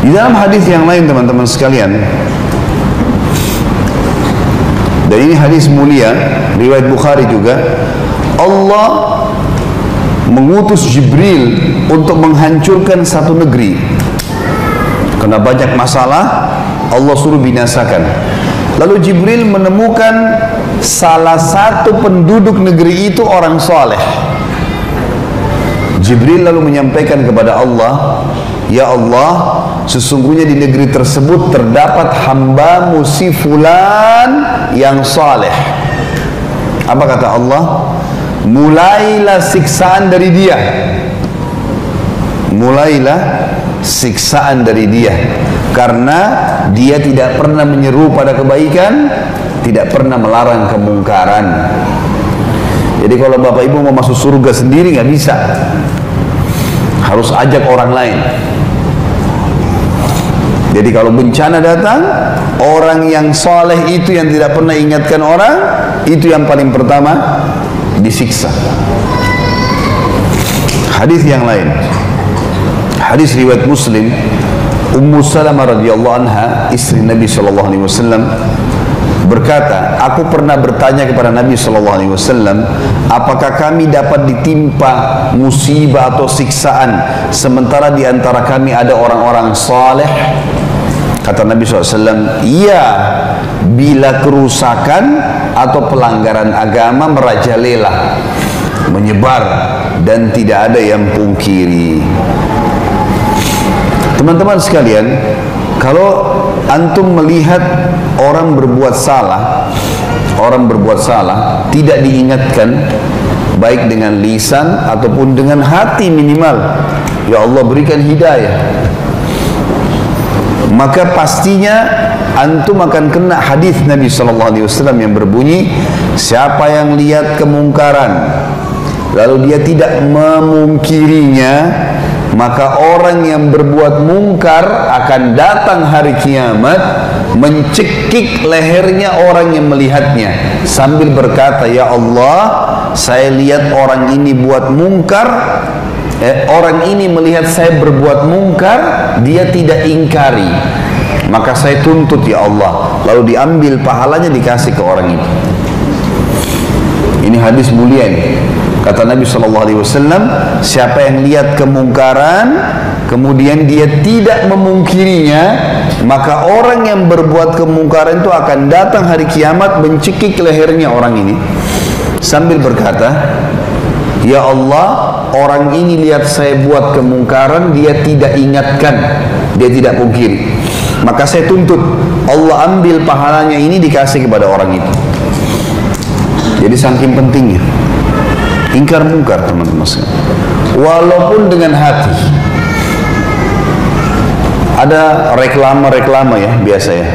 Di dalam hadis yang lain teman-teman sekalian, dan ini hadis mulia, riwayat Bukhari juga, Allah mengutus Jibril untuk menghancurkan satu negeri. Karena banyak masalah, Allah suruh binasakan. Lalu Jibril menemukan salah satu penduduk negeri itu orang soleh. Jibril lalu menyampaikan kepada Allah, ya Allah, sesungguhnya di negeri tersebut terdapat hambamu si fulan yang saleh. Apa kata Allah? Mulailah siksaan dari dia. Mulailah siksaan dari dia. Karena dia tidak pernah menyeru pada kebaikan, tidak pernah melarang kemungkaran. Jadi kalau bapak ibu mau masuk surga sendiri nggak bisa, harus ajak orang lain. Jadi kalau bencana datang, orang yang soleh itu yang tidak pernah ingatkan orang, itu yang paling pertama disiksa. Hadis yang lain, hadis riwayat Muslim, Ummu Salamah radhiyallahu anha, istri Nabi sallallahu alaihi wasallam, berkata, aku pernah bertanya kepada Nabi sallallahu alaihi wasallam, apakah kami dapat ditimpa musibah atau siksaan sementara di antara kami ada orang-orang saleh? Kata Nabi SAW, iya, bila kerusakan atau pelanggaran agama merajalela, menyebar, dan tidak ada yang pungkiri. Teman-teman sekalian, kalau antum melihat orang berbuat salah, tidak diingatkan, baik dengan lisan ataupun dengan hati minimal, ya Allah berikan hidayah, maka pastinya antum akan kena hadis Nabi SAW yang berbunyi, siapa yang lihat kemungkaran lalu dia tidak memungkirinya, maka orang yang berbuat mungkar akan datang hari kiamat mencekik lehernya orang yang melihatnya sambil berkata, ya Allah, saya lihat orang ini buat mungkar, orang ini melihat saya berbuat mungkar, dia tidak ingkari, maka saya tuntut ya Allah. Lalu diambil pahalanya dikasih ke orang itu. Ini hadis mulia ini. Kata Nabi SAW, siapa yang lihat kemungkaran kemudian dia tidak memungkirinya, maka orang yang berbuat kemungkaran itu akan datang hari kiamat mencekik lehernya orang ini sambil berkata, ya Allah, orang ini lihat saya buat kemungkaran, dia tidak ingatkan, dia tidak pungkiri, maka saya tuntut Allah ambil pahalanya ini dikasih kepada orang itu. Jadi saking pentingnya ingkar mungkar teman-teman sekalian, walaupun dengan hati. Ada reklama ya, biasa ya,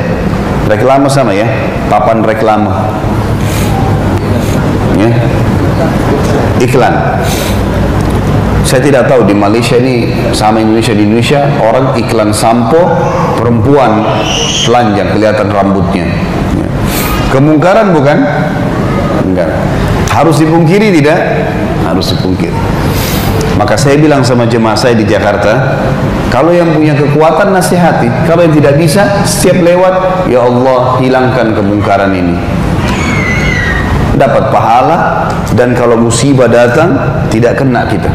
reklama sama ya, papan reklama ya, iklan. Saya tidak tahu di Malaysia ini sama Indonesia. Di Indonesia orang iklan sampo perempuan telanjang kelihatan rambutnya ya. Kemungkaran bukan? Enggak. Harus dipungkiri tidak? Harus dipungkiri. Maka saya bilang sama jemaah saya di Jakarta, kalau yang punya kekuatan nasihati, kalau yang tidak bisa setiap lewat, ya Allah hilangkan kemungkaran ini, dapat pahala, dan kalau musibah datang tidak kena kita.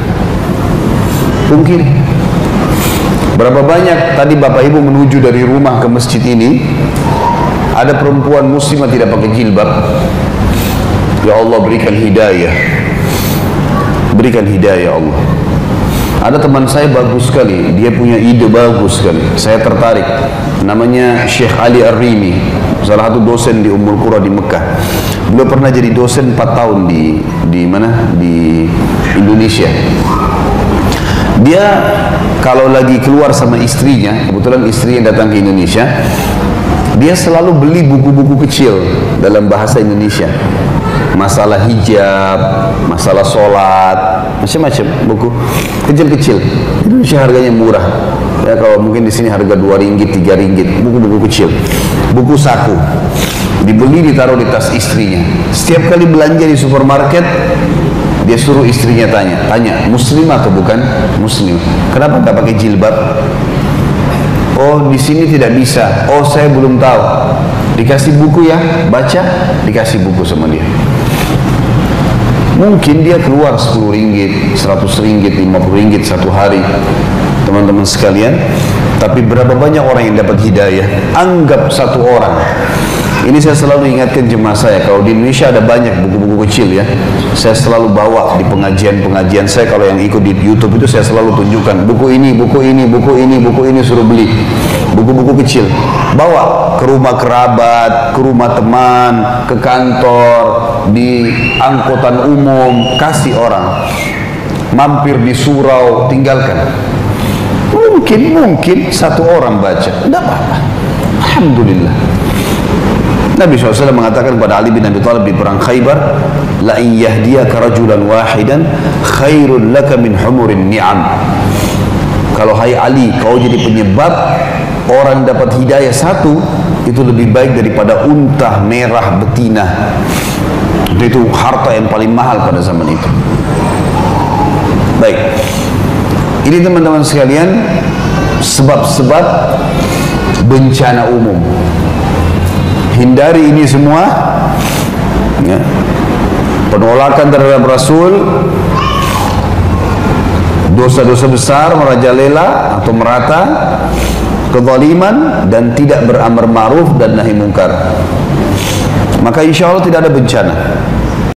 Pungkiri. Berapa banyak tadi bapak ibu menuju dari rumah ke masjid ini, ada perempuan muslimah tidak pakai jilbab. Ya Allah berikan hidayah, berikan hidayah Allah. Ada teman saya bagus sekali, dia punya ide bagus sekali, saya tertarik. Namanya Syekh Ali Ar-Rimi, salah satu dosen di Ummul Qura di Mekah. Beliau pernah jadi dosen 4 tahun di mana? Di Indonesia. Dia kalau lagi keluar sama istrinya, kebetulan istrinya datang ke Indonesia, dia selalu beli buku-buku kecil dalam bahasa Indonesia. Masalah hijab, masalah sholat, macam-macam buku kecil-kecil. Indonesia harganya murah. Ya, kalau mungkin di sini harga 2 ringgit, 3 ringgit, buku-buku kecil. Buku saku. Dibeli ditaruh di tas istrinya. Setiap kali belanja di supermarket, dia suruh istrinya tanya, muslim atau bukan muslim? Kenapa nggak pakai jilbab? Oh di sini tidak bisa, oh saya belum tahu. Dikasih buku ya, baca, dikasih buku sama dia. Mungkin dia keluar 10 ringgit, 100 ringgit, 50 ringgit satu hari, teman-teman sekalian. Tapi berapa banyak orang yang dapat hidayah? Anggap satu orang. Ini saya selalu ingatkan jemaah saya, kalau di Indonesia ada banyak buku-buku kecil ya. Saya selalu bawa di pengajian-pengajian saya, kalau yang ikut di YouTube itu saya selalu tunjukkan buku ini, buku ini, buku ini, buku ini, suruh beli. Buku-buku kecil. Bawa ke rumah kerabat, ke rumah teman, ke kantor, di angkutan umum, kasih orang. Mampir di surau, tinggalkan. Mungkin satu orang baca, tidak apa-apa. Alhamdulillah. Nabi SAW mengatakan kepada Ali bin Abi Thalib di perang Khaybar, la in yahdiyaka rajulan wahidan khairul laka min humurin ni'am. Kalau hai Ali, kau jadi penyebab orang dapat hidayah satu, itu lebih baik daripada unta merah betina. Itu harta yang paling mahal pada zaman itu. Baik, ini teman-teman sekalian sebab-sebab bencana umum. Hindari ini semua ya. Penolakan terhadap Rasul, dosa-dosa besar merajalela atau merata, kezaliman, dan tidak beramar ma'ruf dan nahi mungkar. Maka insya Allah tidak ada bencana.